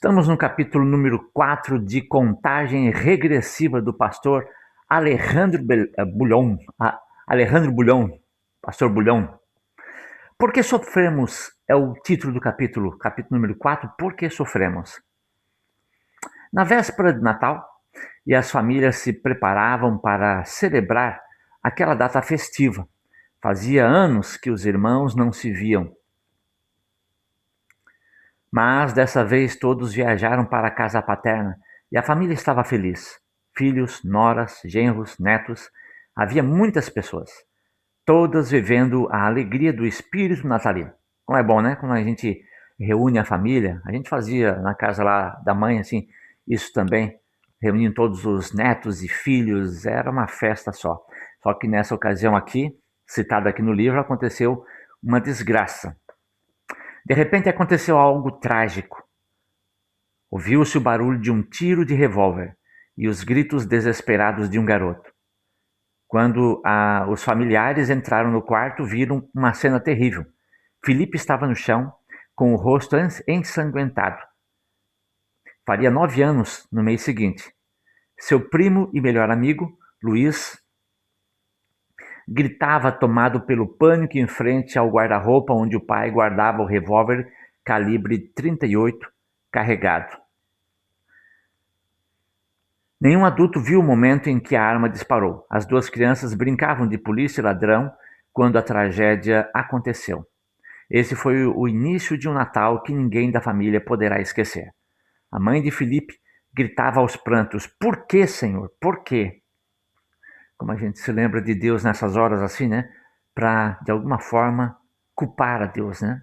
Estamos no capítulo número 4 de Contagem Regressiva do pastor Bulhon. Alejandro Bulhon, pastor Bulhon. Por que sofremos? É o título do capítulo número 4, Por que sofremos? Na véspera de Natal, e as famílias se preparavam para celebrar aquela data festiva. Fazia anos que os irmãos não se viam. Mas dessa vez todos viajaram para a casa paterna e a família estava feliz. Filhos, noras, genros, netos, havia muitas pessoas, todas vivendo a alegria do espírito natalino. Como é bom, né? Quando a gente reúne a família, a gente fazia na casa lá da mãe, assim, isso também, reunindo todos os netos e filhos, era uma festa só. Só que nessa ocasião aqui, citado aqui no livro, aconteceu uma desgraça. De repente aconteceu algo trágico. Ouviu-se o barulho de um tiro de revólver e os gritos desesperados de um garoto. Quando os familiares entraram no quarto, viram uma cena terrível. Felipe estava no chão, com o rosto ensanguentado. Faria 9 anos no mês seguinte. Seu primo e melhor amigo, Luiz, gritava tomado pelo pânico em frente ao guarda-roupa onde o pai guardava o revólver calibre 38 carregado. Nenhum adulto viu o momento em que a arma disparou. As duas crianças brincavam de polícia e ladrão quando a tragédia aconteceu. Esse foi o início de um Natal que ninguém da família poderá esquecer. A mãe de Felipe gritava aos prantos: "Por que, Senhor? Por quê?" Como a gente se lembra de Deus nessas horas assim, né? Para, de alguma forma, culpar a Deus, né?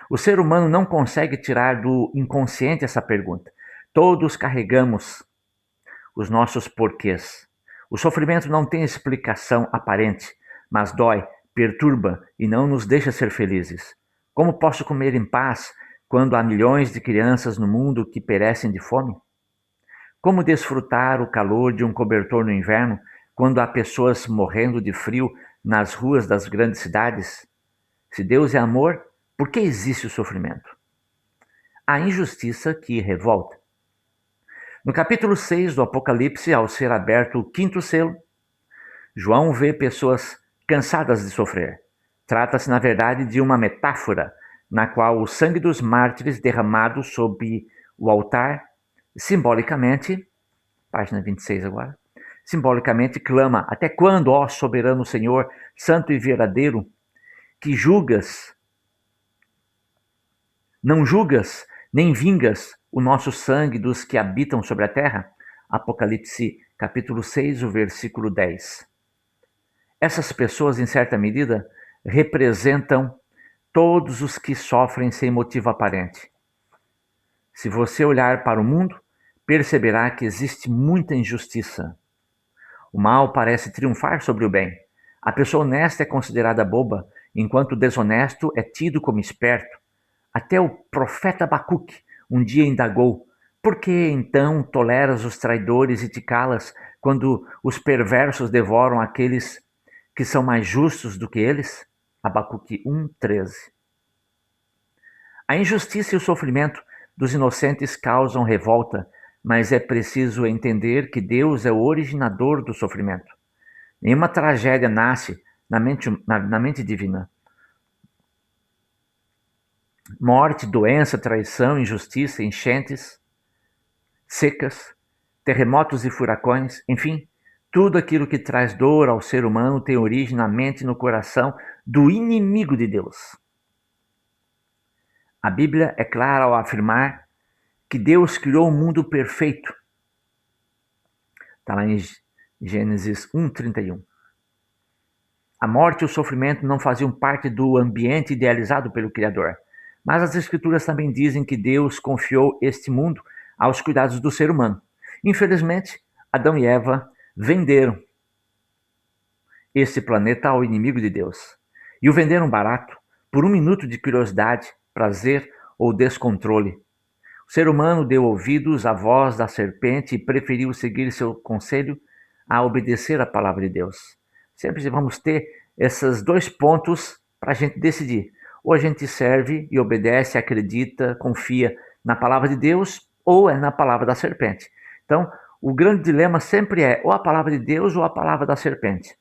O ser humano não consegue tirar do inconsciente essa pergunta. Todos carregamos os nossos porquês. O sofrimento não tem explicação aparente, mas dói, perturba e não nos deixa ser felizes. Como posso comer em paz quando há milhões de crianças no mundo que perecem de fome? Como desfrutar o calor de um cobertor no inverno quando há pessoas morrendo de frio nas ruas das grandes cidades? Se Deus é amor, por que existe o sofrimento? A injustiça que revolta. No capítulo 6 do Apocalipse, ao ser aberto o quinto selo, João vê pessoas cansadas de sofrer. Trata-se, na verdade, de uma metáfora na qual o sangue dos mártires derramado sob o altar, simbolicamente, página 26 agora, simbolicamente clama: "Até quando, ó soberano Senhor, santo e verdadeiro, que não julgas, nem vingas o nosso sangue dos que habitam sobre a terra?" Apocalipse capítulo 6, o versículo 10. Essas pessoas, em certa medida, representam todos os que sofrem sem motivo aparente. Se você olhar para o mundo, perceberá que existe muita injustiça. O mal parece triunfar sobre o bem. A pessoa honesta é considerada boba, enquanto o desonesto é tido como esperto. Até o profeta Abacuque um dia indagou: "Por que então toleras os traidores e te calas quando os perversos devoram aqueles que são mais justos do que eles?" Abacuque 1:13. A injustiça e o sofrimento dos inocentes causam revolta, mas é preciso entender que Deus é o originador do sofrimento. Nenhuma tragédia nasce na mente divina. Morte, doença, traição, injustiça, enchentes, secas, terremotos e furacões, enfim, tudo aquilo que traz dor ao ser humano tem origem na mente e no coração do inimigo de Deus. A Bíblia é clara ao afirmar que Deus criou um mundo perfeito. Está lá em Gênesis 1:31. A morte e o sofrimento não faziam parte do ambiente idealizado pelo Criador. Mas as Escrituras também dizem que Deus confiou este mundo aos cuidados do ser humano. Infelizmente, Adão e Eva venderam esse planeta ao inimigo de Deus. E o venderam barato, por um minuto de curiosidade, prazer ou descontrole. O ser humano deu ouvidos à voz da serpente e preferiu seguir seu conselho a obedecer à palavra de Deus. Sempre vamos ter esses dois pontos para a gente decidir. Ou a gente serve e obedece, acredita, confia na palavra de Deus ou é na palavra da serpente. Então, o grande dilema sempre é ou a palavra de Deus ou a palavra da serpente.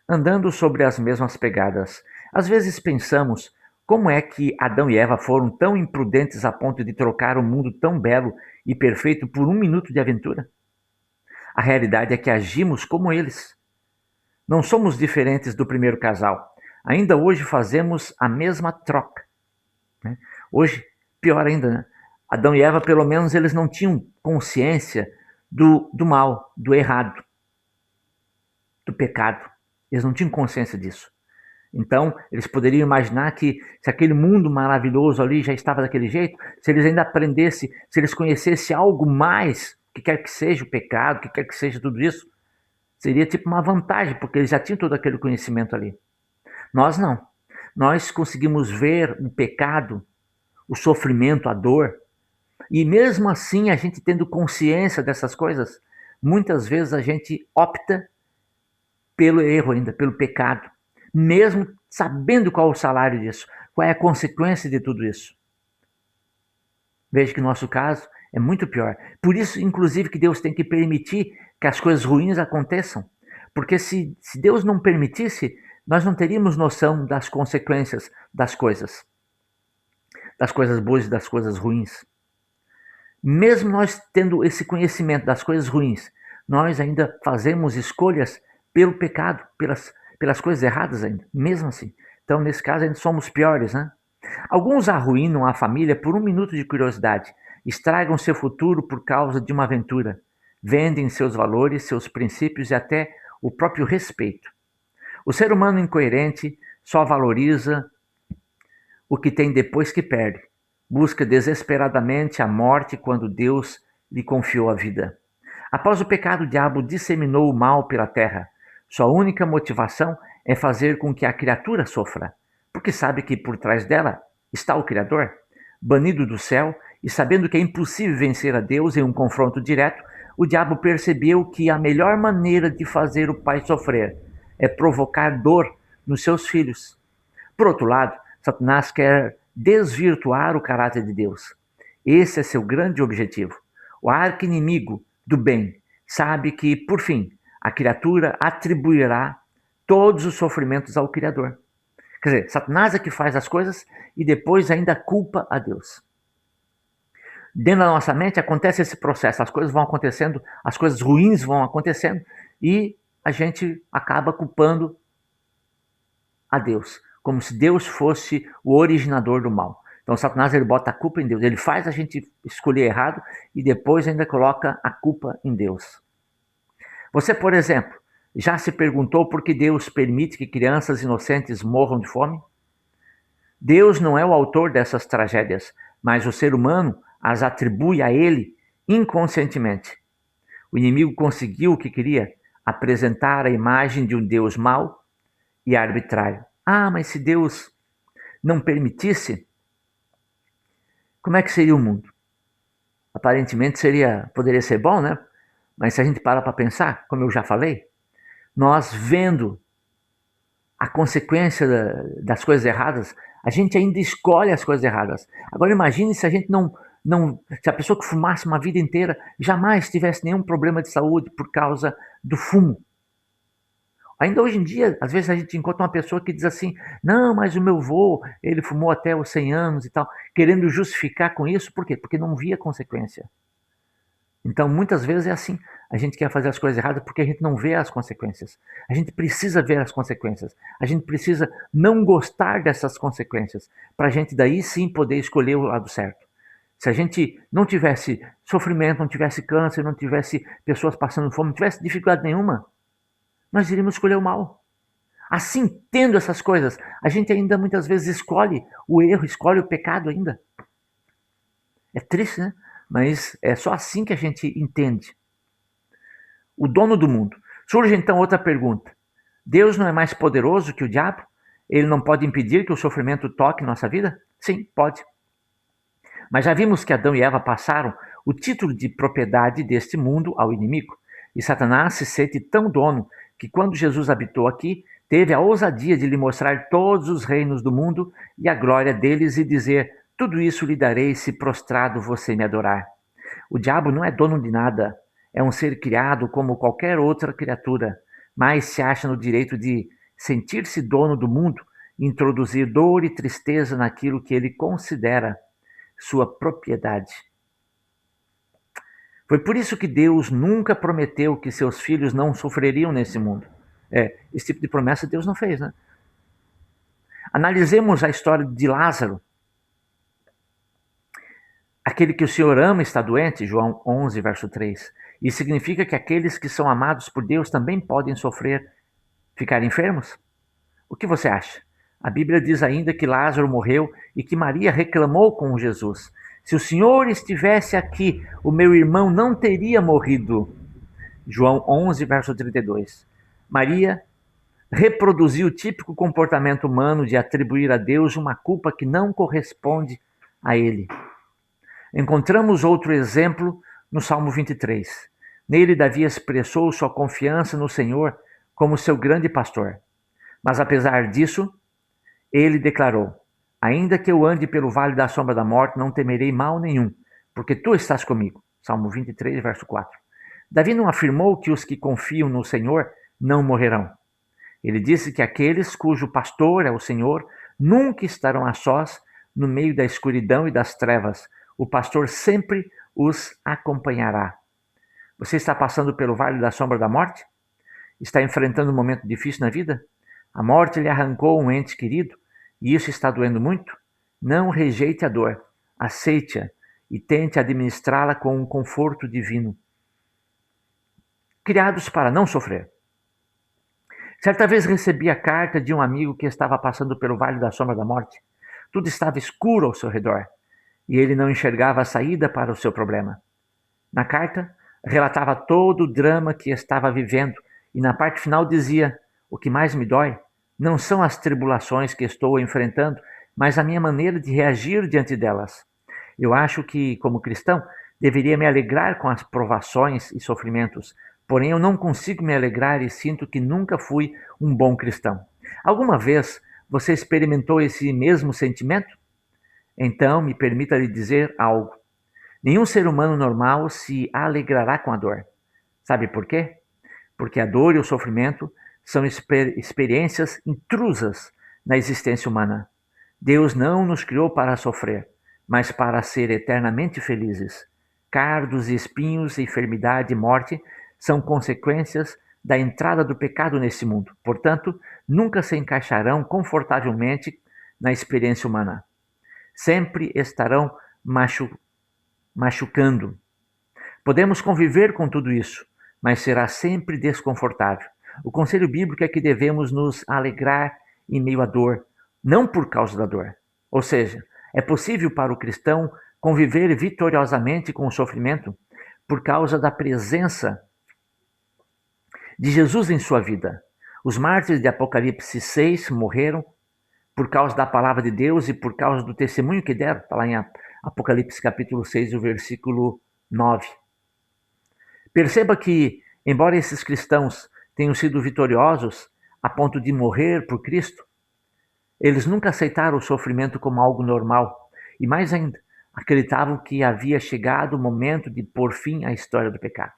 Andando sobre as mesmas pegadas, às vezes pensamos como é que Adão e Eva foram tão imprudentes a ponto de trocar um mundo tão belo e perfeito por um minuto de aventura? A realidade é que agimos como eles. Não somos diferentes do primeiro casal. Ainda hoje fazemos a mesma troca, né? Hoje, pior ainda, né? Adão e Eva, pelo menos, eles não tinham consciência do mal, do errado, do pecado. Eles não tinham consciência disso. Então, eles poderiam imaginar que se aquele mundo maravilhoso ali já estava daquele jeito, se eles ainda aprendessem, se eles conhecessem algo mais, que quer que seja o pecado, que quer que seja tudo isso, seria tipo uma vantagem, porque eles já tinham todo aquele conhecimento ali. Nós não. Nós conseguimos ver o pecado, o sofrimento, a dor, e mesmo assim, a gente tendo consciência dessas coisas, muitas vezes a gente opta pelo erro ainda, pelo pecado, mesmo sabendo qual é o salário disso, qual é a consequência de tudo isso. Veja que no nosso caso é muito pior. Por isso, inclusive, que Deus tem que permitir que as coisas ruins aconteçam. Porque se Deus não permitisse, nós não teríamos noção das consequências das coisas boas e das coisas ruins. Mesmo nós tendo esse conhecimento das coisas ruins, nós ainda fazemos escolhas pelo pecado, pelas coisas erradas ainda, mesmo assim. Então, nesse caso, ainda somos piores, né? Alguns arruinam a família por um minuto de curiosidade, estragam seu futuro por causa de uma aventura, vendem seus valores, seus princípios e até o próprio respeito. O ser humano incoerente só valoriza o que tem depois que perde. Busca desesperadamente a morte quando Deus lhe confiou a vida. Após o pecado, o diabo disseminou o mal pela terra. Sua única motivação é fazer com que a criatura sofra, porque sabe que por trás dela está o Criador. Banido do céu e sabendo que é impossível vencer a Deus em um confronto direto, o diabo percebeu que a melhor maneira de fazer o pai sofrer é provocar dor nos seus filhos. Por outro lado, Satanás quer desvirtuar o caráter de Deus. Esse é seu grande objetivo. O arqui-inimigo do bem sabe que, por fim, a criatura atribuirá todos os sofrimentos ao Criador. Quer dizer, Satanás é que faz as coisas e depois ainda culpa a Deus. Dentro da nossa mente acontece esse processo, as coisas vão acontecendo, as coisas ruins vão acontecendo e a gente acaba culpando a Deus, como se Deus fosse o originador do mal. Então Satanás ele bota a culpa em Deus, ele faz a gente escolher errado e depois ainda coloca a culpa em Deus. Você, por exemplo, já se perguntou por que Deus permite que crianças inocentes morram de fome? Deus não é o autor dessas tragédias, mas o ser humano as atribui a ele inconscientemente. O inimigo conseguiu o que queria, apresentar a imagem de um Deus mau e arbitrário. Ah, mas se Deus não permitisse, como é que seria o mundo? Aparentemente poderia ser bom, né? Mas se a gente para pensar, como eu já falei, nós vendo a consequência das coisas erradas, a gente ainda escolhe as coisas erradas. Agora imagine se a gente se a pessoa que fumasse uma vida inteira jamais tivesse nenhum problema de saúde por causa do fumo. Ainda hoje em dia, às vezes a gente encontra uma pessoa que diz assim, não, mas o meu avô, ele fumou até os 100 anos e tal, querendo justificar com isso, por quê? Porque não via consequência. Então, muitas vezes é assim, a gente quer fazer as coisas erradas porque a gente não vê as consequências. A gente precisa ver as consequências. A gente precisa não gostar dessas consequências, para a gente daí sim poder escolher o lado certo. Se a gente não tivesse sofrimento, não tivesse câncer, não tivesse pessoas passando fome, não tivesse dificuldade nenhuma, nós iríamos escolher o mal. Assim, tendo essas coisas, a gente ainda muitas vezes escolhe o erro, escolhe o pecado ainda. É triste, né? Mas é só assim que a gente entende. O dono do mundo. Surge então outra pergunta. Deus não é mais poderoso que o diabo? Ele não pode impedir que o sofrimento toque nossa vida? Sim, pode. Mas já vimos que Adão e Eva passaram o título de propriedade deste mundo ao inimigo. E Satanás se sente tão dono que quando Jesus habitou aqui, teve a ousadia de lhe mostrar todos os reinos do mundo e a glória deles e dizer, Tudo isso lhe darei se prostrado você me adorar. O diabo não é dono de nada, é um ser criado como qualquer outra criatura, mas se acha no direito de sentir-se dono do mundo e introduzir dor e tristeza naquilo que ele considera sua propriedade. Foi por isso que Deus nunca prometeu que seus filhos não sofreriam nesse mundo. Esse tipo de promessa Deus não fez, né? Analisemos a história de Lázaro. Aquele que o Senhor ama está doente, João 11, verso 3. Isso significa que aqueles que são amados por Deus também podem sofrer, ficar enfermos? O que você acha? A Bíblia diz ainda que Lázaro morreu e que Maria reclamou com Jesus. Se o Senhor estivesse aqui, o meu irmão não teria morrido. João 11, verso 32. Maria reproduziu o típico comportamento humano de atribuir a Deus uma culpa que não corresponde a ele. Encontramos outro exemplo no Salmo 23. Nele, Davi expressou sua confiança no Senhor como seu grande pastor. Mas apesar disso, ele declarou: ainda que eu ande pelo vale da sombra da morte, não temerei mal nenhum, porque tu estás comigo. Salmo 23, verso 4. Davi não afirmou que os que confiam no Senhor não morrerão. Ele disse que aqueles cujo pastor é o Senhor nunca estarão a sós no meio da escuridão e das trevas. O pastor sempre os acompanhará. Você está passando pelo vale da sombra da morte? Está enfrentando um momento difícil na vida? A morte lhe arrancou um ente querido e isso está doendo muito? Não rejeite a dor, aceite-a e tente administrá-la com um conforto divino. Criados para não sofrer. Certa vez recebi a carta de um amigo que estava passando pelo vale da sombra da morte. Tudo estava escuro ao seu redor e ele não enxergava a saída para o seu problema. Na carta, relatava todo o drama que estava vivendo e na parte final dizia: o que mais me dói não são as tribulações que estou enfrentando, mas a minha maneira de reagir diante delas. Eu acho que, como cristão, deveria me alegrar com as provações e sofrimentos, porém eu não consigo me alegrar e sinto que nunca fui um bom cristão. Alguma vez você experimentou esse mesmo sentimento? Então, me permita lhe dizer algo. Nenhum ser humano normal se alegrará com a dor. Sabe por quê? Porque a dor e o sofrimento são experiências intrusas na existência humana. Deus não nos criou para sofrer, mas para ser eternamente felizes. Cardos e espinhos, enfermidade e morte são consequências da entrada do pecado nesse mundo. Portanto, nunca se encaixarão confortavelmente na experiência humana. Sempre estarão machucando. Podemos conviver com tudo isso, mas será sempre desconfortável. O conselho bíblico é que devemos nos alegrar em meio à dor, não por causa da dor. Ou seja, é possível para o cristão conviver vitoriosamente com o sofrimento por causa da presença de Jesus em sua vida. Os mártires de Apocalipse 6 morreram por causa da palavra de Deus e por causa do testemunho que deram. Está lá em Apocalipse capítulo 6, o versículo 9. Perceba que, embora esses cristãos tenham sido vitoriosos a ponto de morrer por Cristo, eles nunca aceitaram o sofrimento como algo normal. E mais ainda, acreditavam que havia chegado o momento de pôr fim à história do pecado.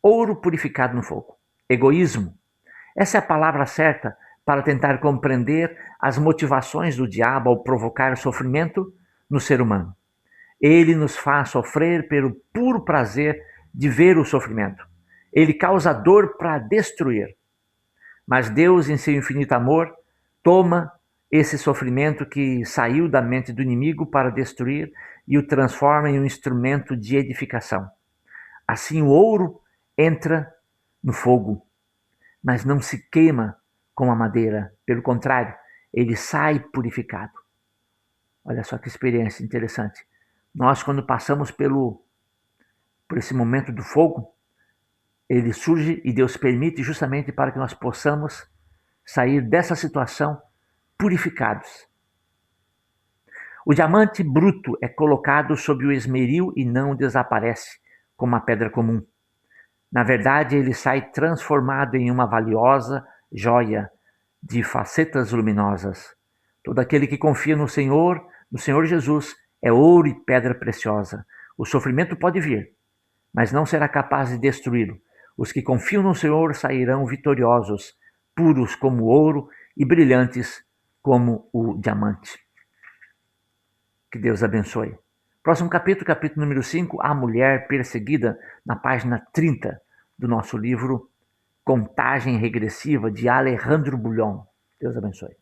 Ouro purificado no fogo. Egoísmo. Essa é a palavra certa para tentar compreender as motivações do diabo ao provocar sofrimento no ser humano. Ele nos faz sofrer pelo puro prazer de ver o sofrimento. Ele causa dor para destruir. Mas Deus, em seu infinito amor, toma esse sofrimento que saiu da mente do inimigo para destruir e o transforma em um instrumento de edificação. Assim, o ouro entra no fogo, mas não se queima com a madeira. Pelo contrário, ele sai purificado. Olha só que experiência interessante. Nós, quando passamos por esse momento do fogo, ele surge e Deus permite justamente para que nós possamos sair dessa situação purificados. O diamante bruto é colocado sob o esmeril e não desaparece como a pedra comum. Na verdade, ele sai transformado em uma valiosa joia de facetas luminosas. Todo aquele que confia no Senhor Jesus, é ouro e pedra preciosa. O sofrimento pode vir, mas não será capaz de destruí-lo. Os que confiam no Senhor sairão vitoriosos, puros como o ouro e brilhantes como o diamante. Que Deus abençoe. Próximo capítulo, capítulo número 5, A Mulher Perseguida, na página 30 do nosso livro Contagem Regressiva, de Alejandro Bulhon. Deus abençoe.